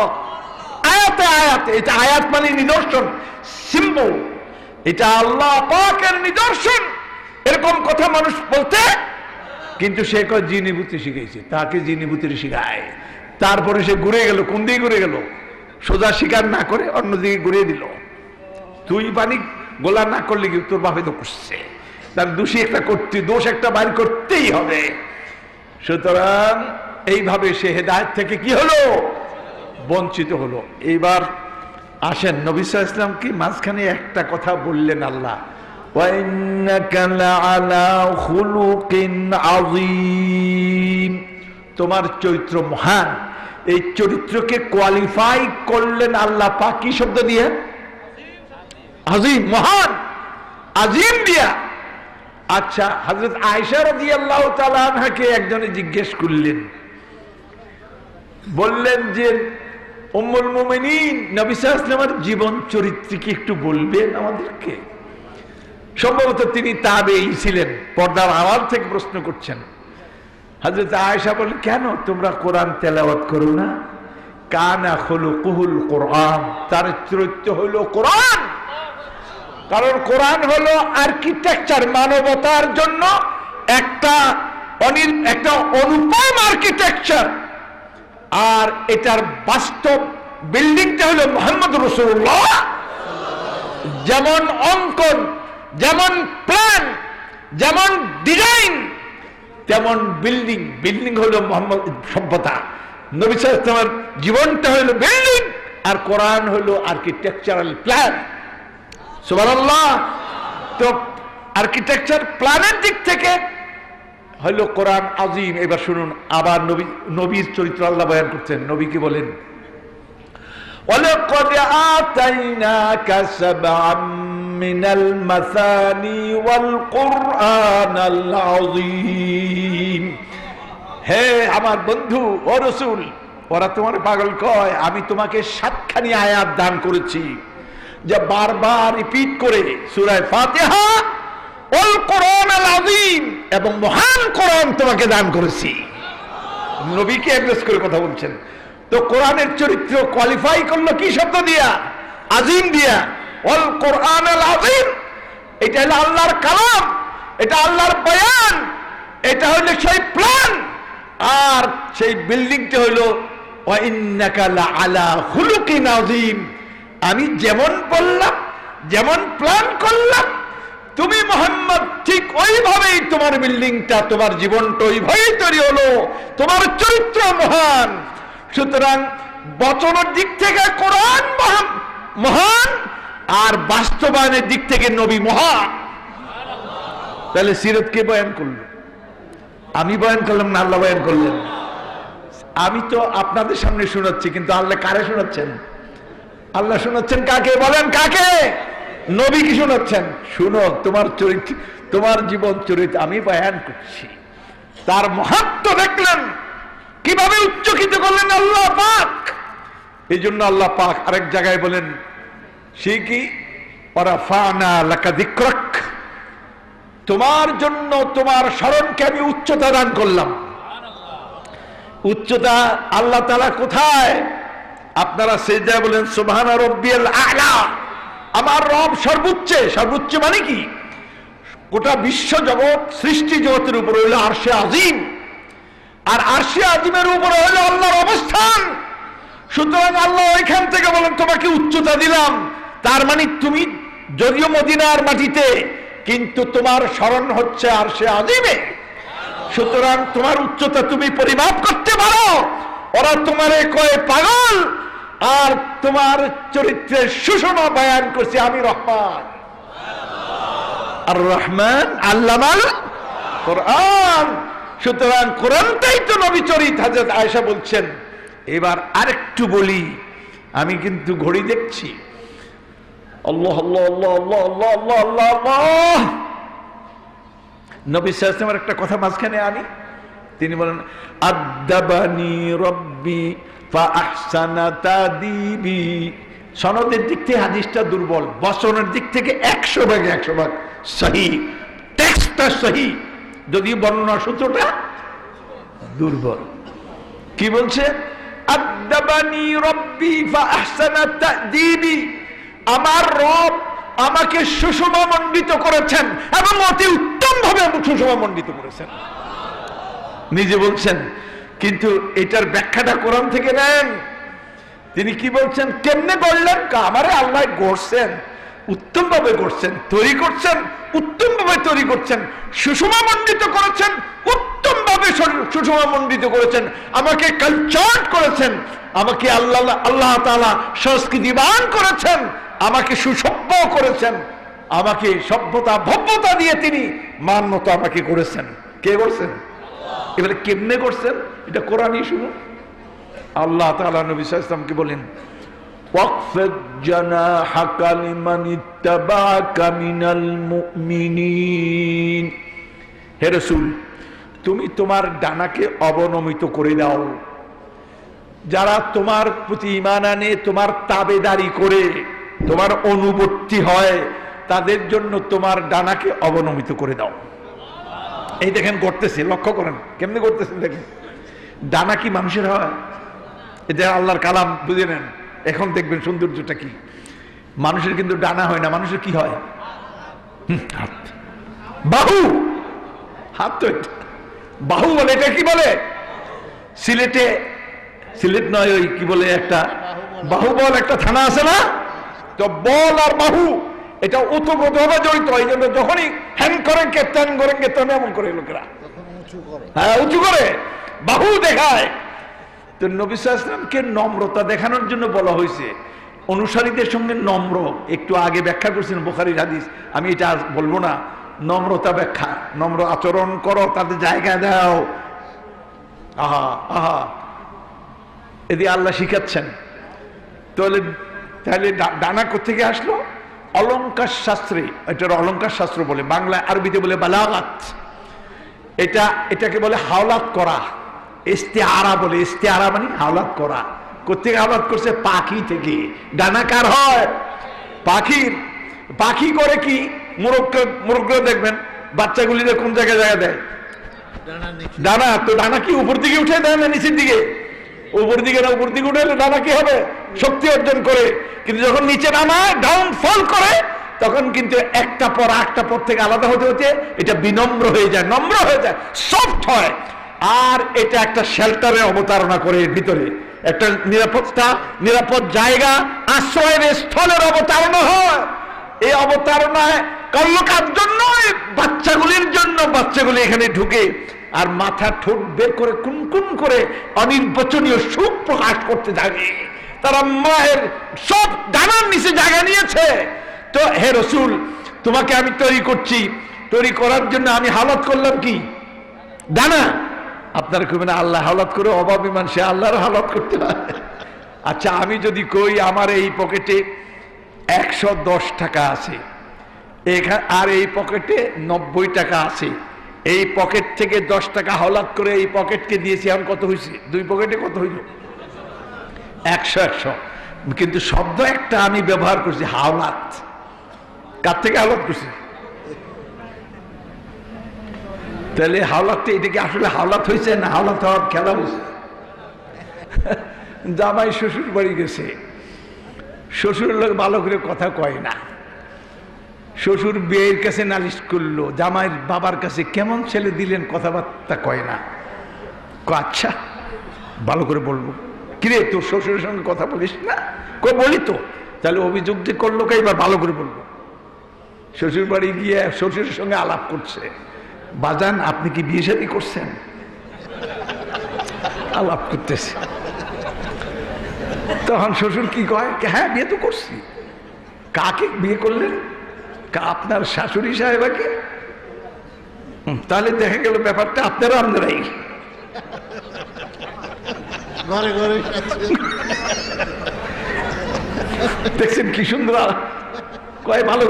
আয়াতে আয়াতে, এটা আয়াত মানে নিদর্শন, সিম্বল, এটা আল্লাহ পাকের নিদর্শন। এরকম কথা মানুষ বলতে, কিন্তু সে কয় জিনিভূতি শিখাইছে, তাকে জিনিভূতির শিখায়। তারপরে সে ঘুরে গেল, কোন দিকে ঘুরে গেল? সোজা শিকার না করে অন্যদিকে ঘুরিয়ে দিল। তুই পানি গোলা না করলে কি, তোর বাপে তো করছে, তার দোষী একটা করতে, দোষ একটা বাইর করতেই হবে। সুতরাং এইভাবে সে হেদায়েত থেকে কি হলো? বঞ্চিত হলো। এইবার আসেন, নবী সাল্লাল্লাহু আলাইহি ওয়াসাল্লাম কি মাঝখানে একটা কথা বললেন আল্লাহ, ওয়া ইন্নাকা লাআলা খুলুকিন আযীম, তোমার চরিত্র মহান। এই চরিত্রকে কোয়ালিফাই করলেন আল্লাহ পাক কি শব্দ দিয়ে? আযীম, মহান, আযীম দিয়া। আচ্ছা, হযরত আয়েশা রাদিয়াল্লাহু তাআলা আনহাকে একজনে জিজ্ঞেস করলেন, বললেন যে উম্মুল মুমিনিন, নবী সাল্লাল্লাহু আলাইহি ওয়াসাল্লামের জীবন চরিত্র কি একটু বলবেন আমাদেরকে? সম্ভবত তিনি তাবেঈ ছিলেন, পর্দার আড়াল থেকে প্রশ্ন করছেন। হযরত আয়েশা বললেন, কেন তোমরা কোরআন তেলাওয়াত করো না? কানা খুলুকুহুল কোরআন, তার চরিত্র হলো কোরআন। কারণ কোরআন হলো আর্কিটেকচার, মানবতার জন্য একটা অনুপম আর্কিটেকচার, আর এটার বাস্তব বিল্ডিংটা হলো মুহাম্মদ রাসূলুল্লাহ। যেমন অঙ্কন, যেমন প্ল্যান, যেমন ডিজাইন, তেমন বিল্ডিং হলো মুহাম্মদ সভ্যতা। নবী সাল্লাল্লাহু আলাইহি ওয়াসাল্লামের জীবনটা হলো বিল্ডিং, আর কোরআন হলো আর্কিটেকচারাল প্ল্যান। সুবহানাল্লাহ। তো আর্কিটেকচার প্ল্যানের দিক থেকে হলো কোরআন আযীম। এবার শুনুন, আবার নবীর চরিত্র আল্লাহ বয়ান করছেন। নবী কি বলেন? ওয়ালাকাদ আতাইনাকা সাবআম মিনাল মাসানি ওয়াল কুরআনাল আযীম। হে আমার বন্ধু ও রাসূল, ওরা তোমার পাগল কয়, আমি তোমাকে 7খানি আয়াত দান করেছি, যা বারবার রিপিট করে সূরা ফাতিহা ওয়াল কুরআনাল আযীম, এবং মহান কোরআন তোমাকে দান করেছি। নবীকে অ্যাড্রেস করে কথা বলছেন। তো কোরআনের চরিত্র কোয়ালিফাই করলো কি শব্দ দিয়া? আযীম দিয়া। ওয়াল কুরআনাল আযীম, এটা হলো আল্লাহর কালাম, এটা আল্লাহর বয়ান, এটা হলো সেই প্ল্যান, আর সেই বিল্ডিংটা হলো ওয়া ইন্নাকা লাআলা খুলুকিন আযীম। আমি যেমন বললাম, যেমন প্ল্যান করলাম, তুমি মুহাম্মদ ঠিক ওইভাবেই তোমার বিল্ডিংটা, তোমার জীবনটা ওইভাবেই তৈরি হলো। তোমার চরিত্র মহান। সুতরাং বচনের দিক থেকে কোরআন মহান, আর বাস্তবায়নের দিক থেকে নবী মহান। তাহলে সিরাত কে বয়ান করলো? আমি বয়ান করলাম না আল্লাহ বয়ান করলেন? আমি তো আপনাদের সামনে শোনাচ্ছি, কিন্তু আল্লাহ কারে শোনাচ্ছেন? আল্লাহ শোনাচ্ছেন কাকে? বলেন কাকে? নবী কি শোনাচ্ছেন? শুনো, তোমার চরিত্র, তোমার জীবন চরিত্র আমি বয়ান করছি। তার মাহাত্ম্য দেখলেন, কিভাবে উচ্চকিত করলেন আল্লাহ পাক। এই জন্য আল্লাহ পাক আরেক জায়গায় বলেন, সে কি ওয়ারাফা'না লাকা যিকরাক, তোমার জন্য তোমার স্মরণকে আমি উচ্চতা দান করলাম। উচ্চতা আল্লাহ তাআলা কোথায়? আপনারা সিজদায় বলেন সুবহানা রাব্বিয়াল আ'লা। আমার রব সর্বোচ্চ। সর্বোচ্চ মানে কি? গোটা বিশ্ব জগৎ, সৃষ্টি জগতের উপরে হলো আরশে আযীম, আর আরশে আযীমের উপরে হলো আল্লাহর অবস্থান। সুতরাং আল্লাহ ওইখান থেকে বলেন তোমাকে উচ্চতা দিলাম। তার মানে তুমি যদিও মদিনার মাটিতে, কিন্তু তোমার স্মরণ হচ্ছে আরশে আযীমে। সুতরাং তোমার উচ্চতা তুমি পরিমাপ করতে পারো। ওরা তোমারে কয় পাগল, আর তোমার চরিত্রের সুষমা বয়ান করছে আমি রহমান। আর রহমান আল্লামাল কোরআন। সুতরাং কোরআনটাই তো নবী চরিত্র। হযরত আয়েশা বলছেন, এবার আরেকটু বলি, আমি কিন্তু ঘড়ি দেখছি। আল্লাহ আল্লাহ আল্লাহ আল্লাহ আল্লাহ আল্লাহ আল্লাহ আল্লাহ। নবী সাল্লাল্লাহু আলাইহি ওয়াসাল্লামের একটা কথা মাঝখানে আনি। তিনি বলেন, আদাবানি রব্বি ফাআহসানা তাদিবি। সনদের দিক থেকে হাদিসটা দুর্বল, বচনের দিক থেকে 100% সহিহ, টেক্সটটা সহিহ, যদিও বর্ণনা সূত্রটা দুর্বল। কি বলছে? আদাবানি রব্বি ফাআহসানা তাদিবি, আমার রব আমাকে সুষমামণ্ডিত করেছেন এবং অতি উত্তম ভাবে সুষমামণ্ডিত করেছেন। নিজে বলছেন, কিন্তু এটার ব্যাখ্যাটা কোরআন থেকে নেন। তিনি কি বলছেন? কেমনে করলেন? আমারে আল্লাহ গড়ছেন, উত্তম ভাবে গড়ছেন, তৈরি করছেন, উত্তম ভাবে তৈরি করছেন, সুষমামণ্ডিত করেছেন, উত্তম ভাবে সুষমামণ্ডিত করেছেন, আমাকে কালচার করেছেন, আমাকে আল্লাহ তাআলা সংস্কৃতিবান করেছেন, আমাকে সুসভ্য করেছেন, আমাকে সভ্যতা ভব্যতা দিয়ে তিনি মান্যতা আমাকে করেছেন। কে করছেন? এবারে কেমনে করছেন এটা কোরআনই শুনুন। আল্লাহ তাআলা নবী সাল্লাল্লাহু আলাইহি ওয়াসাল্লামকে বলেন, ওয়াকফিদ জানাহাকা লিমান ইত্তাবা'আকা মিনাল মুমিনিন। হে রাসূল, তুমি তোমার ডানাকে অবনমিত করে দাও। যারা তোমার প্রতি ঈমান আনে, তোমার তাবেদারি করে, তোমার অনুবর্তী হয়, তাদের জন্য তোমার ডানাকে অবনমিত করে দাও। এই দেখেন করতেছে, লক্ষ্য করেন কেমনে করতেছেন। দেখেন, ডানা কি মানুষের হয়? এটা আল্লাহর কালাম, বুঝে নেন। এখন দেখবেন সৌন্দর্যটা কি। মানুষের কিন্তু ডানা হয় না, মানুষের কি হয়? হাত, বাহু, হাত তো এটা বাহু বলে, এটা কি বলে সিলেটে, সিলেট নয় ওই কি বলে একটা বাহুবল একটা থানা আছে না, তো বল আর বাহু এটা ওতপ্রোতভাবে জড়িত। এই জন্য যখনই হ্যান করেন কে ত্যান করেন কে তেন এমন করে লোকেরা, হ্যাঁ উঁচু করে বাহু দেখায়। তো নবী সাল্লাল্লাহু আলাইহি ওয়াসাল্লামকে নম্রতা দেখানোর জন্য বলা হয়েছে অনুসারীদের সঙ্গে নম্র। একটু আগে ব্যাখ্যা করছেন বুখারীর হাদিস, আমি এটা আজ বলবো না। নম্রতা ব্যাখ্যা, নম্র আচরণ করো, তাদের জায়গা দাও। আহা আহা, এদিকে আল্লাহ শিখাচ্ছেন। তাহলে তাহলে ডানা কোত্থেকে আসলো? অলঙ্কার শাস্ত্রে, এটার অলঙ্কার শাস্ত্র বলে, বাংলা আরবিতে বলে বালাগাত। এটাকে বলে হাওলাত করা, ইস্তেআরা বলে। ইস্তেআরা মানে হাওলাত করা। কোত্থেকে হাওলাত করছে? পাখি থেকে। ডানা কার হয়? পাখির। পাখি করে কি? মুরগগুলো দেখবেন বাচ্চাগুলিরে কোন জায়গায় জায়গা দেয়? ডানা। তো ডানা কি উপর দিকে উঠে দেয় না নিচের দিকে? উপর দিকে না, উপর দিকে উঠে ডানা কি হবে? শক্তি অর্জন করে। কিন্তু যখন নিচে নামায়, ডাউন ফল করে, তখন কিন্তু একটা পর থেকে আলাদা হতে হতে এটা বিনম্র হয়ে যায়, নম্র হয়ে যায়, সফট হয়। আর এটা একটা শেল্টারে অবতারণা করে, এর ভিতরে একটা নিরাপদ জায়গা, আশ্রয়ের স্থলের অবতারণা হয়। এই অবতারণায় কল্লকার জন্য, বাচ্চাগুলির জন্য, বাচ্চাগুলি এখানে ঢুকে আর মাথা ঠোঁট বের করে কুনকুন করে অনির্বচনীয় সুখ প্রকাশ করতে থাকে। তারা মায়ের সব ডানার নিচে জায়গা নিয়েছে। তো হে রসুল, তোমাকে আমি তৈরি করছি, তৈরি করার জন্য আমি হালাত করলাম কি? ডানা। আপনারা কইবেন আল্লাহ হালাত করে অভাবী মানুষে আল্লাহর হালাত করতে হয়। আচ্ছা, আমি যদি কই আমার এই পকেটে 110 টাকা আছে, আর এই পকেটে 90 টাকা আছে, এই পকেট থেকে 10 টাকা হাওলাত করে এই পকেটকে দিয়েছি, এখন কত হয়েছে? 2 পকেটে কত হইল? 100। কিন্তু শব্দ একটা আমি ব্যবহার করছি, হাওলাত। কার থেকে হাওলাত করছি? তাহলে হাওলাতটা এটা কি আসলে হাওলাত হয়েছে না হাওলাত হওয়ার খেলা হয়েছে? জামাই শ্বশুর বাড়ি গেছে, শ্বশুরের লোক ভালো করে কথা কয় না, শ্বশুর বিয়ের কাছে নালিশ করলো, জামাইয়ের বাবার কাছে কেমন ছেলে দিলেন, কথাবার্তা কয় না। আচ্ছা ভালো করে বলবো, কিরে তোর শ্বশুরের সঙ্গে কথা বলিস না? বলি তো। তাহলে অভিযোগ যে করলো কে, এবার ভালো করে বলবো। শ্বশুর বাড়ি গিয়ে শ্বশুরের সঙ্গে আলাপ করছে, বাজান আপনি কি বিয়ে শাদী করছেন? আলাপ করতেছে। তখন শ্বশুর কি কয়? হ্যাঁ বিয়ে তো করছি। কাকে বিয়ে করলেন? আপনার শাশুড়ি সাহেবাকে। তাহলে দেখা গেল ব্যাপারটা আপনারাই ঘরে ঘরে দেখছেন কি সুন্দর কয়, ভালো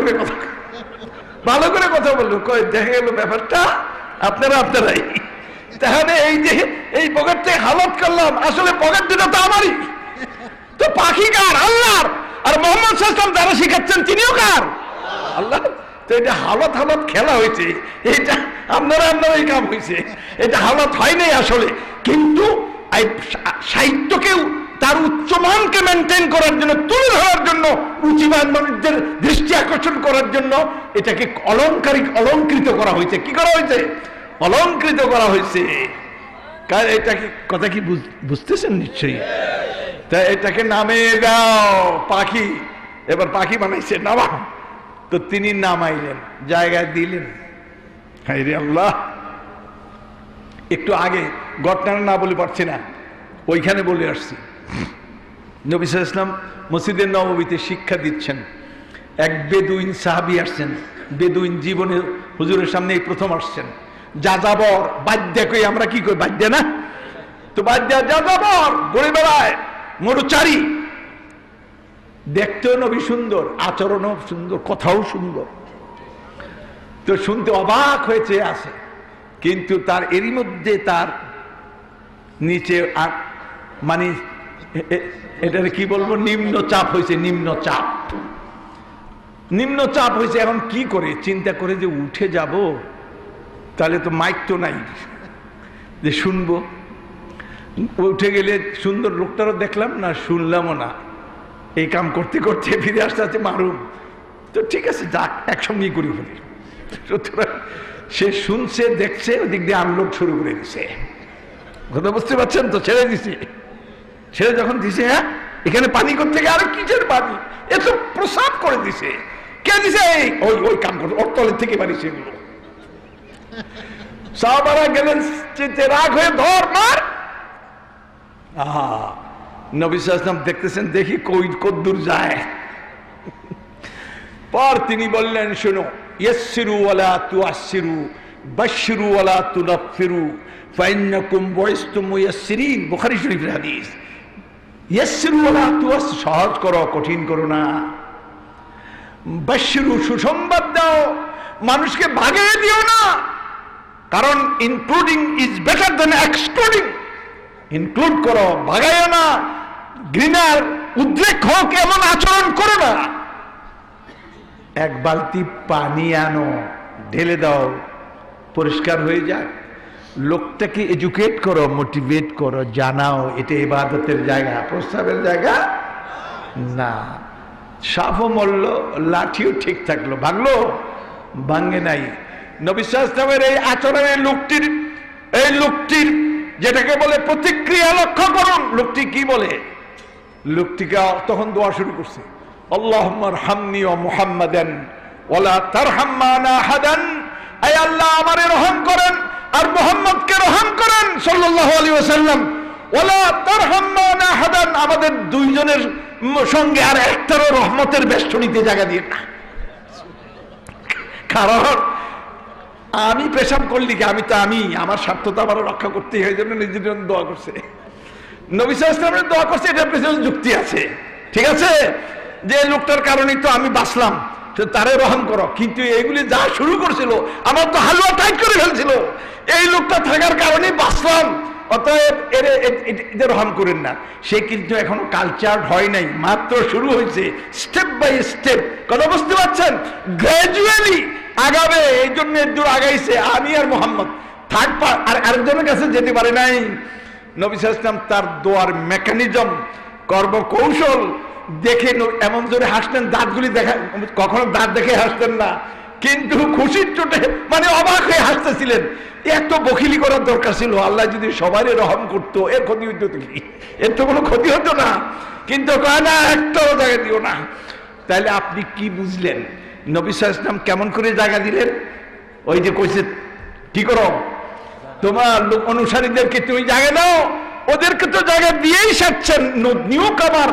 করে কথা বললো, কয় দেখা গেল ব্যাপারটা আপনারাই। তাহলে এই যে এই পকেট থেকে হালাত করলাম, আসলে পকেট দুটো তো আমারই। তো পাখি কার? আল্লাহর। আর মোহাম্মদ সাল্লাল্লাহু আলাইহি ওয়াসাল্লাম যারা শিখাচ্ছেন তিনিও কার? আল্লাহ। তো এটা হালাত খেলা হয়েছে, এটা আপনারাই কাম হয়েছে, এটা হালাত হয় নাই আসলে। কিন্তু সাহিত্যকেও তার উচ্চমানকে মেনটেন করার জন্য, তুলে ধরার জন্য, রুচিবান মানুষদের দৃষ্টি আকর্ষণ করার জন্য এটাকে অলঙ্কৃত করা হয়েছে। কি করা হয়েছে? অলঙ্কৃত করা হয়েছে। এটা কি কথা কি বুঝতেছেন? নিশ্চয়ই। তা এটাকে নামে দাও পাখি। এবার পাখি বানাইছে, নামা। তো তিনি নামাইলেন, জায়গায় দিলেন। হায় রে আল্লাহ, একটু আগে ঘটনা না বলে পারছি না, ওইখানে বলে আসছি। নবী সাল্লাল্লাহু আলাইহি ওয়াসাল্লাম মসজিদের নববীতে শিক্ষা দিচ্ছেন। এক বেদুইন সাহাবী আসছেন, বেদুইন জীবনে হুজুরের সামনে এই প্রথম আসছেন। যাযাবর, বাদ্যা কই আমরা কি কই? বাদ্যা না তো, বাদ্যা যাযাবর, ঘুরে বেড়ায়, মরুচারী। দেখতেও নবী সুন্দর, আচরণও সুন্দর, কথাও সুন্দর। তো শুনতে অবাক হয়েছে আছে, কিন্তু তার এরই মধ্যে তার নিচে মানে এটার কি বলবো, নিম্নচাপ হয়েছে। নিম্নচাপ হয়েছে। এখন কি করে? চিন্তা করে যে উঠে যাব, তাহলে তো মাইক তো নাই যে শুনবো। উঠে গেলে সুন্দর লোকটারও দেখলাম না, শুনলামও না। এই কাম করতে করতে ফিরে আসতে আসতে মারুম। তো ঠিক আছে, যাক একসঙ্গেই করি ফেলি। সুতরাং সে শুনছে দেখছে, ওদিক দিয়ে আনলোড শুরু করে দিছে। কথা বুঝতে পারছেন তো? ছেড়ে দিছে, ছেড়ে যখন দিছে, হ্যাঁ এখানে পানি করতে গিয়ে আরে কিসের পানি, এ তো প্রসাদ করে দিছে। কে দিছে? ওই ওই কাম করে, ওর তলের থেকে বাড়ি সেগুলো। সাহাবারা গেলেন চিতে রাগ হয়ে, ধর মার। নবী সাল্লাল্লাহু আলাইহি ওয়াসাল্লাম দেখতেছেন, দেখি কই কদ্দুর যায়। পর তিনি বললেন, শোনো, ইয়াসসিরু ওয়ালা তুআসসিরু, বাশশিরু ওয়ালা তুনাফফিরু, ফাইন্নাকুম বুইসতুম মুয়াসসিরিন। বুখারী শরীফের হাদিস। ইয়াসসিরু ওয়ালা তুআসসিরু, সহজ করো, কঠিন করো না। বাশশিরু, সুসংবাদ দাও, মানুষকে ভাগিয়ে দিও না। কারণ including is better than excluding. Include করো, ভাগাইও না। ঘৃণার উদ্রেক হোক এমন আচরণ করো না। এক বালতি পানি আনো, ঢেলে দাও, পরিষ্কার হয়ে যাক। লোকটাকে এডুকেট করো, মোটিভেট করো, জানাও এটা ইবাদতের জায়গা, প্রস্তাবের জায়গা না। সাপও মরল, লাঠিও ঠিক থাকলো, ভাগলো? ভাঙে নাই। নবী সাল্লাল্লাহু আলাইহি ওয়াসাল্লামের এই আচরণে এই লোকটির যেটাকে বলে প্রতিক্রিয়া লক্ষ্য করুন। লোকটি কি বলে? লোকটিকে তখন দোয়া শুরু করছে, আল্লাহুম্মা আরহামনি ওয়া মুহাম্মাদান ওয়ালা তারহাম মানা আহাদান। আয় আল্লাহ, আমারে রহম করেন আর মুহাম্মদকে রহম করেন সাল্লাল্লাহু আলাইহি ওয়াসাল্লাম। ওয়ালা তারহাম মানা আহাদান, আমাদের দুইজনের সঙ্গে আর একটারও রহমতের বেষ্টনীতে জায়গা দিয়ে না। কারণ আমি পেশাব করলি কি, আমি আমার স্বার্থ তো আমার রক্ষা করতেই হয়, জন্য নিজের জন্য দোয়া করছে। নবী সাল্লাল্লাহু আলাইহি ওয়াসাল্লাম দোয়া করছে, এটার পেছনে যুক্তি আছে, ঠিক আছে, যে লোকটার কারণেই তো আমি বাঁচলাম, তারে রহম করো। কিন্তু এইগুলি যা শুরু করছিল, আমার তো হালুয়া টাইট করে ফেলছিল। এই লোকটা থাকার কারণেই বাঁচলাম, অতএব এদের রহম করেন না। সে কিন্তু এখনো কালচার হয় নাই, মাত্র শুরু হয়েছে, স্টেপ বাই স্টেপ। কথা বুঝতে পারছেন? গ্রাজুয়ালি আগাবে, এই জন্য দূর আগাইছে। আমি আর মোহাম্মদ থার্ড পার্ট আর আরেকজনের কাছে যেতে পারে নাই। নবী সাল্লাল্লাহু আলাইহি ওয়াসাল্লাম তার দোয়ার মেকানিজম, কর্মকৌশল দেখে এমন জোরে হাসতেন, দাঁতগুলি দেখা, কখনো দাঁত দেখে হাসতেন না, কিন্তু খুশির চোটে মানে অবাক হয়ে হাসতেছিলেন। এত বখিলি করার দরকার ছিল? আল্লাহ যদি সবারই রহম করতো, এর ক্ষতি হইতো কি? এর তো কোনো ক্ষতি হতো না, কিন্তু কয় না, একটাও জায়গা দিও না। তাহলে আপনি কি বুঝলেন নবী সাল্লাল্লাহু আলাইহি ওয়াসাল্লাম কেমন করে জায়গা দিলেন? ওই যে কইছে, কি করো, তোমার লোক অনুসারীদেরকে তুমি জায়গা দাও, ওদেরকে তো জায়গা দিয়েই সারছেন। নিউ কামার,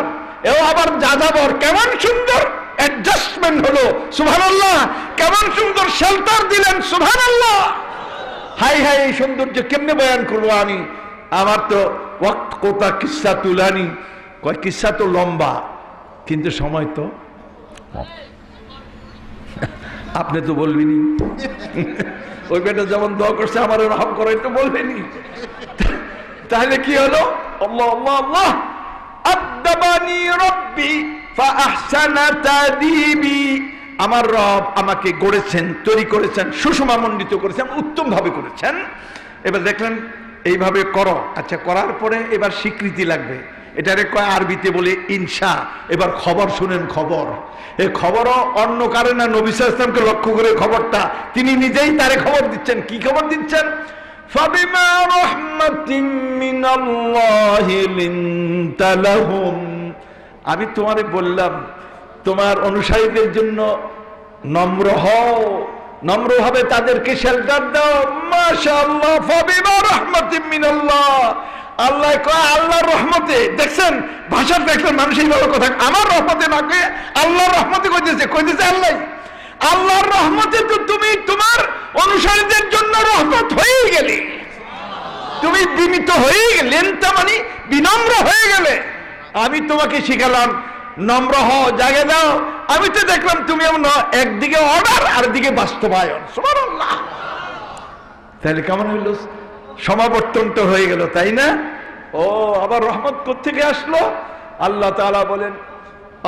এও আবার যাযাবর, কেমন সুন্দর অ্যাডজাস্টমেন্ট হলো, সুবহানাল্লাহ। কেমন সুন্দর শেল্টার দিলেন, সুবহানাল্লাহ। হাই হাই, এই সৌন্দর্য কেমনে বয়ান করবো আমি? আমার তো ওয়াক্ত কোথা কিসসা তুলানি, কয় কিসসা তো লম্বা, কিন্তু সময় তো আপনি তো বলবেনি। ওই বেটা যেমন দোয়া করছে আমার রহম করে, তো বলবেনি। তাহলে কি হলো? আল্লাহ আল্লাহ আল্লাহ, আদাবানি রব্বি ফাআহসানা তাদিবি, আমার রব আমাকে গড়েছেন, তৈরি করেছেন, সুষমামণ্ডিত করেছেন, উত্তম ভাবে করেছেন। এবার দেখলেন এইভাবে করো। আচ্ছা, করার পরে এবার স্বীকৃতি লাগবে, এটারে কয় আরবিতে বলে ইনশা। এবার খবর শুনেন, খবর। এই খবরও অন্য কারণে নবী সাল্লাল্লাহু আলাইহি ওয়াসাল্লামকে লক্ষ্য করে খবরটা, তিনি নিজেই তারে খবর দিচ্ছেন। কি খবর দিচ্ছেন? ফাবিমা রাহমাতিন মিনাল্লাহি লিনতা লাহুম, আমি তোমারে বললাম তোমার অনুসারীদের জন্য নম্র হও, নম্রভাবে তাদেরকে শেল্টার দাও। মাশাআল্লাহ, ফাবিমা রাহমাতিন মিনাল্লাহ, আল্লাহ কয় আল্লাহর রহমতে। দেখছেন ভাষা দেখলেন, মানুষ এইভাবে কথা, আমার রহমতে না কয়ে আল্লাহর রহমতে কইতেছে আল্লাহ। আল্লাহর রহমতে তো তুমি তোমার অনুসারীদের জন্য রহমত হয়ে গেলে, তুমি বিনীত হয়ে গেলেন, তা মানে বিনম্র হয়ে গেলে। আমি তোমাকে শিখালাম নম্র হও, জাগে দাও। আমি তো দেখলাম তুমি একদিকে অর্ডার আর দিকে বাস্তবায়ন, সুবহানাল্লাহ। তাহলে কেমন হইল? সমাবর্তনটা হয়ে গেল, তাই না? ও আবার রহমত কোত্থেকে আসলো? আল্লাহ তাআলা বলেন,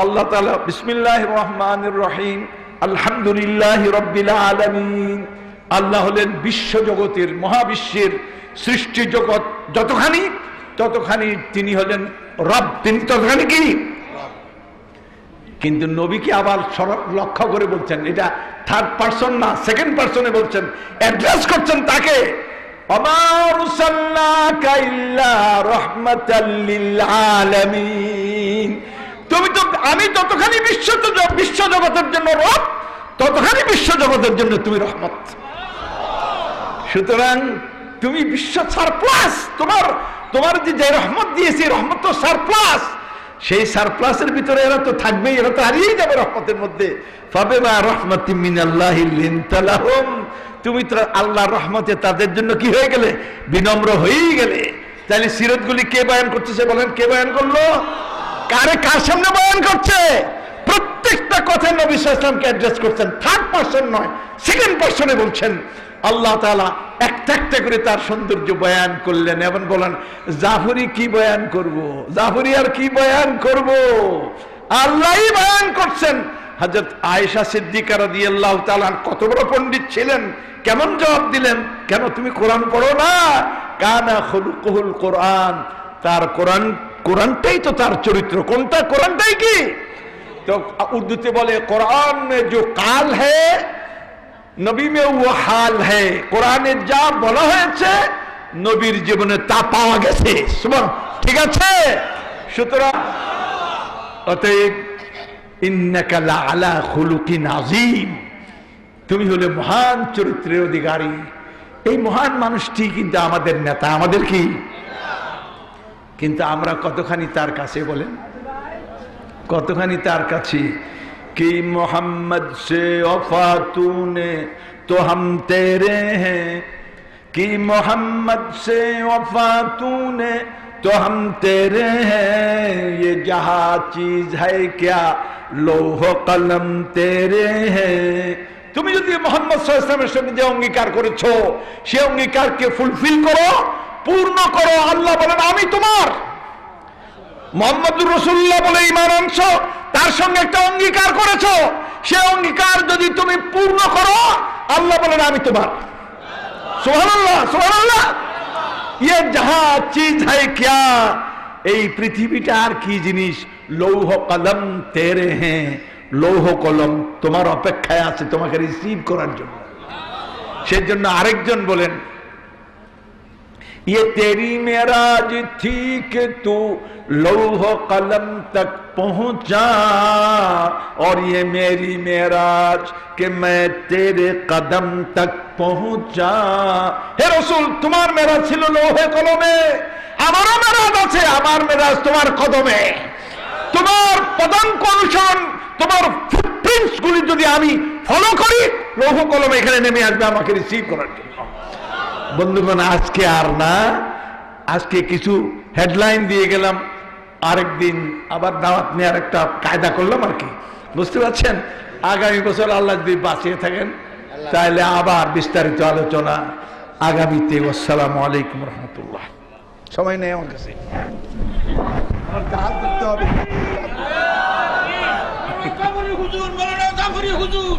আল্লাহ তাআলা বিসমিল্লাহির রহমানির রহিম, আলহামদুলিল্লাহি রাব্বিল আলামিন। আল্লাহ হলেন বিশ্ব জগতের, মহাবিশ্বের সৃষ্টি জগৎ ততখানি তিনি হলেন রব, তিনি ততখানি কি? কিন্তু নবীকে আবার লক্ষ্য করে বলছেন, এটা থার্ড পারসন না, সেকেন্ড পারসনে বলছেন, অ্যাড্রেস করছেন তাকে। ওমা আরসালনাকা ইল্লা রাহমাতাল লিল আলামিন। তুমি তো, আমি ততখানি বিশ্ব জগতের জন্য রব, ততখানি বিশ্ব জগতের জন্য তুমি রহমত। সুতরাং তুমি বিশ্ব সারপ্লাস। তোমার যে রহমত দিয়েছি, রহমত তো সারপ্লাস। সেই সারপ্লাসের ভিতরে এরা তো থাকবেই, এরা তো হারিয়ে যাবে রহমতের মধ্যে। ফাবিমা রাহমাতিম মিনাল্লাহি লিনতা লাহুম। তুমি তো আল্লাহর রহমতে তাদের জন্য কি হয়ে গেলে? বিনম্র হয়েই গেলে। তাহলে সিরাতগুলি কে বয়ান করতেছে বলেন? কে বয়ান করলো? কার সামনে বয়ান করছে? প্রত্যেকটা কথা নবী সাল্লাল্লাহু আলাইহি ওয়াসাল্লামকে অ্যাড্রেস করছেন, থার্ড পারসন নয়, সেকেন্ড পারসনে বলছেন। আল্লাহ তাআলা একটা একটা করে তার সৌন্দর্য বয়ান করলেন। এবং বলেন জাফরি কি বয়ান করব, জাফরি আর কি বয়ান করব, আল্লাহই বয়ান করছেন। হযরত আয়েশা সিদ্দিকা রাদিয়াল্লাহু তাআলা কত বড় পণ্ডিত ছিলেন, কেমন জবাব দিলেন? কেন তুমি কোরআন পড়ো না? কানা খুলুকুল কোরআন। তার কোরআনটাই তো তার চরিত্র। কোনটা? কোরআনটাই কি? তো উর্দুতে বলে কোরআন মে जो কাল है নবী মে वो হাল है। কোরআনে যা বলা হয়েছে নবীর জীবনে তা পাওয়া গেছে। ঠিক আছে? সুতরাং অতএব ইন্নাকা লাআলা খুলুকিন আযীম, তুমি হলে মহান চরিত্রের অধিকারী। এই মহান মানুষটি কিন্তু আমাদের নেতা, আমাদের কি? কিন্তু আমরা কতখানি তার কাছে বলেন, কতখানি তার কাছে? कि मोहम्मद से वफा तूने तो हम तेरे हैं, कि मोहम्मद से वफा तूने तो हम तेरे हैं, ये जहाँ चीज है क्या लोह कलम तेरे हैं। তুমি যদি মুহাম্মদ সাল্লাল্লাহু আলাইহি ওয়াসাল্লামের সঙ্গে যে অঙ্গীকার করেছো, সেই অঙ্গীকারকে ফুলফিল করো, পূর্ণ করো। আল্লাহ বলেন আমি তোমার। মুহাম্মদুর রাসূলুল্লাহ বলে ঈমান আনছো, তার সঙ্গে একটা অঙ্গীকার করেছো, সেই অঙ্গীকার যদি তুমি পূর্ণ করো, আল্লাহ বলেন আমি তোমার। সুবহানাল্লাহ, সুবহানাল্লাহ। ये जहां चीज है क्या, এই পৃথিবীটা আর কি জিনিস? লৌহ কলম তেরে হ্যাঁ, লৌহ কলম তোমার অপেক্ষায় আছে তোমাকে রিসিভ করার জন্য। সেজন্য আরেকজন বলেন ये तेरी मेराज थी कि तू लौह कलम तक पहुंचा, और ये मेरी मेराज कि मैं तेरे कदम तक पहुंचा। हे रसूल, तुम्हार मेराज ছিল লৌহে কলমে, আমারও মেরাজ আছে, আমার মেরাজ তোমার কদমে। তোমার পদাঙ্ক অনুসরণ, তোমার ফুটপ্রিন্টস গুলি যদি আমি ফলো করি, লৌহ কলম এখানে নেমে আসবে আমাকে রিসিভ করার জন্য। বন্ধুগণ, আজকে আর না, আজকে কিছু হেডলাইন দিয়ে গেলাম, আরেকদিন আবার দাওয়াত নেওয়ার একটা কায়দা করলাম আর কি, বুঝতে পারছেন? আগামী বছর আল্লাহ যদি বাঁচিয়ে থাকেন তাহলে আবার বিস্তারিত আলোচনা আগামীতে। আসসালামু আলাইকুম রহমতুল্লাহ। সময় নেই আমার কাছে, হুজুর